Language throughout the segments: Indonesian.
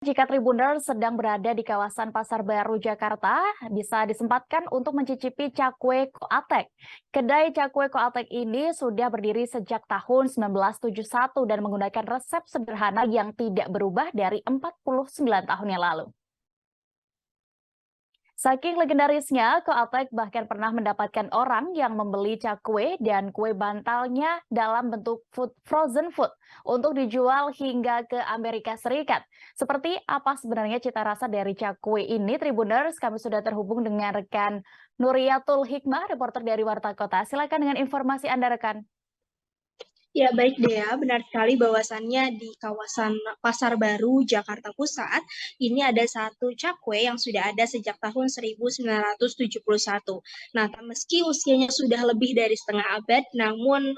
Jika Tribuners sedang berada di kawasan Pasar Baru, Jakarta, bisa disempatkan untuk mencicipi cakwe Koatek. Kedai cakwe Koatek ini sudah berdiri sejak tahun 1971 dan menggunakan resep sederhana yang tidak berubah dari 49 tahun yang lalu. Saking legendarisnya, Koatek bahkan pernah mendapatkan orang yang membeli cakwe dan kue bantalnya dalam bentuk frozen food untuk dijual hingga ke Amerika Serikat. Seperti apa sebenarnya cita rasa dari cakwe ini, Tribuners? Kami sudah terhubung dengan rekan Nuriyatul Hikmah, reporter dari Warta Kota. Silakan dengan informasi Anda, rekan. Ya, baik Dea, benar sekali bahwasannya di kawasan Pasar Baru, Jakarta Pusat, ini ada satu cakwe yang sudah ada sejak tahun 1971. Nah, meski usianya sudah lebih dari setengah abad, namun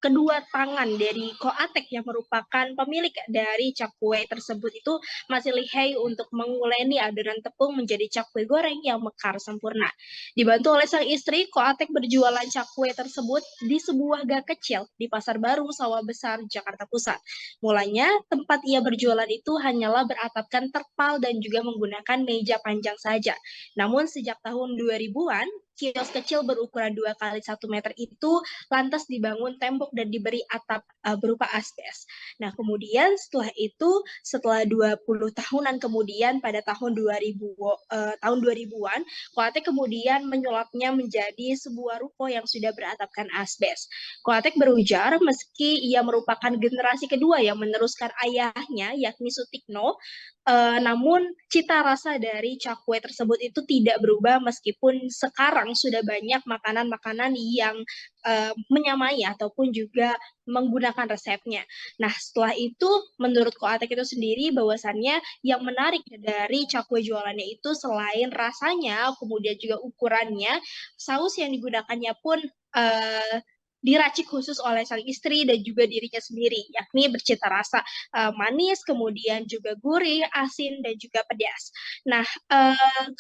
kedua tangan dari Koatek yang merupakan pemilik dari cakwe tersebut itu masih lihai untuk menguleni adonan tepung menjadi cakwe goreng yang mekar sempurna. Dibantu oleh sang istri, Koatek berjualan cakwe tersebut di sebuah gang kecil di Pasar Baru, Sawah Besar, Jakarta Pusat. Mulanya, tempat ia berjualan itu hanyalah beratapkan terpal dan juga menggunakan meja panjang saja. Namun sejak tahun 2000-an, kios kecil berukuran 2 kali 1 meter itu lantas dibangun tembok dan diberi atap berupa asbes. Nah, kemudian setelah 20 tahunan kemudian pada tahun 2000-an, Koatek kemudian menyulapnya menjadi sebuah ruko yang sudah beratapkan asbes. Koatek berujar meski ia merupakan generasi kedua yang meneruskan ayahnya yakni Sutikno, namun cita rasa dari cakwe tersebut itu tidak berubah meskipun sekarang sudah banyak makanan-makanan yang menyamai ataupun juga menggunakan resepnya. Nah, setelah itu menurut Koatek itu sendiri bahwasannya yang menarik dari cakwe jualannya itu selain rasanya, kemudian juga ukurannya, saus yang digunakannya pun diracik khusus oleh sang istri dan juga dirinya sendiri, yakni bercita rasa manis, kemudian juga gurih, asin, dan juga pedas. Nah,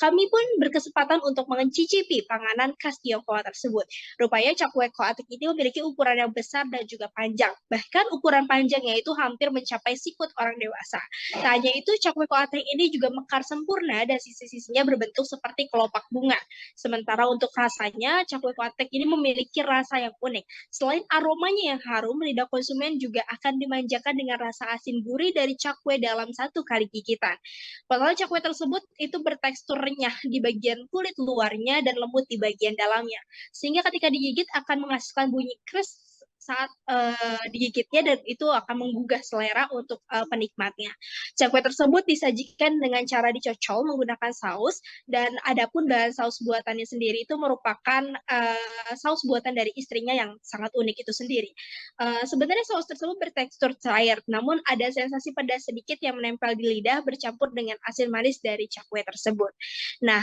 kami pun berkesempatan untuk mencicipi panganan khas Tionghoa tersebut. Rupanya cakwe koatik ini memiliki ukuran yang besar dan juga panjang. Bahkan ukuran panjangnya itu hampir mencapai sikut orang dewasa. Tak hanya itu, cakwe koatik ini juga mekar sempurna dan sisi-sisinya berbentuk seperti kelopak bunga. Sementara untuk rasanya, cakwe koatik ini memiliki rasa yang unik. Selain aromanya yang harum, lidah konsumen juga akan dimanjakan dengan rasa asin gurih dari cakwe dalam satu kali gigitan. Padahal cakwe tersebut itu bertekstur renyah di bagian kulit luarnya dan lembut di bagian dalamnya. Sehingga ketika digigit akan menghasilkan bunyi kris saat digigitnya dan itu akan menggugah selera untuk penikmatnya. Cakwe tersebut disajikan dengan cara dicocol menggunakan saus dan adapun bahan saus buatannya sendiri itu merupakan saus buatan dari istrinya yang sangat unik itu sendiri. Sebenarnya saus tersebut bertekstur cair, namun ada sensasi pedas sedikit yang menempel di lidah bercampur dengan asin manis dari cakwe tersebut. Nah,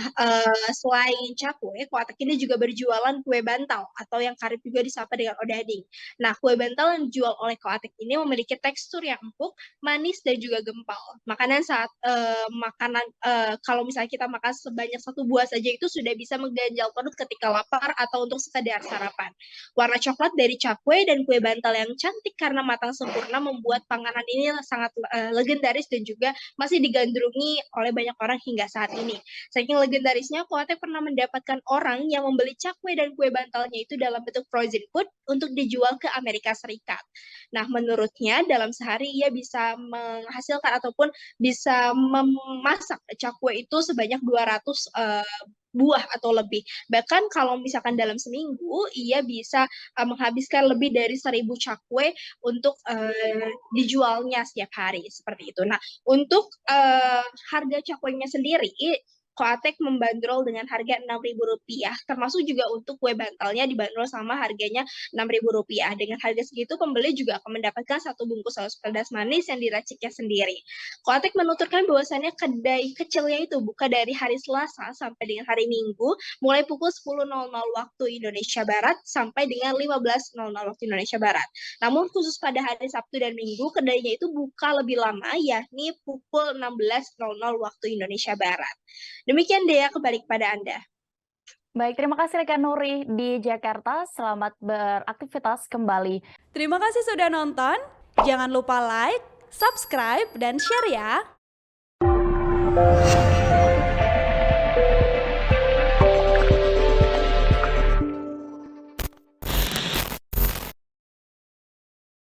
selain cakwe, Koatek ini juga berjualan kue bantal atau yang kerap juga disapa dengan odading. Nah, kue bantal yang dijual oleh Koatek ini memiliki tekstur yang empuk, manis, dan juga gempal. Kalau misalnya kita makan sebanyak satu buah saja itu sudah bisa mengganjal perut ketika lapar atau untuk sekedar sarapan. Warna coklat dari cakwe dan kue bantal yang cantik karena matang sempurna membuat panganan ini sangat legendaris dan juga masih digandrungi oleh banyak orang hingga saat ini. Saking legendarisnya, Koate pernah mendapatkan orang yang membeli cakwe dan kue bantalnya itu dalam bentuk frozen food untuk dijual ke Amerika Serikat. Nah, menurutnya dalam sehari ia bisa menghasilkan ataupun bisa memasak cakwe itu sebanyak 200 buah atau lebih. Bahkan kalau misalkan dalam seminggu, ia bisa menghabiskan lebih dari 1.000 cakwe untuk dijualnya setiap hari seperti itu. Nah, untuk harga cakwenya sendiri, Koatek membanderol dengan harga Rp6.000, termasuk juga untuk kue bantalnya dibanderol sama harganya Rp6.000. Dengan harga segitu, pembeli juga akan mendapatkan satu bungkus saus pedas manis yang diraciknya sendiri. Koatek menuturkan bahwasannya kedai kecilnya itu buka dari hari Selasa sampai dengan hari Minggu, mulai pukul 10.00 waktu Indonesia Barat sampai dengan 15.00 waktu Indonesia Barat. Namun khusus pada hari Sabtu dan Minggu, kedainya itu buka lebih lama, yakni pukul 16.00 waktu Indonesia Barat. Demikian Dea, kembali kepada Anda. Baik, terima kasih rekan Nuri di Jakarta. Selamat beraktivitas kembali. Terima kasih sudah nonton. Jangan lupa like, subscribe, dan share ya.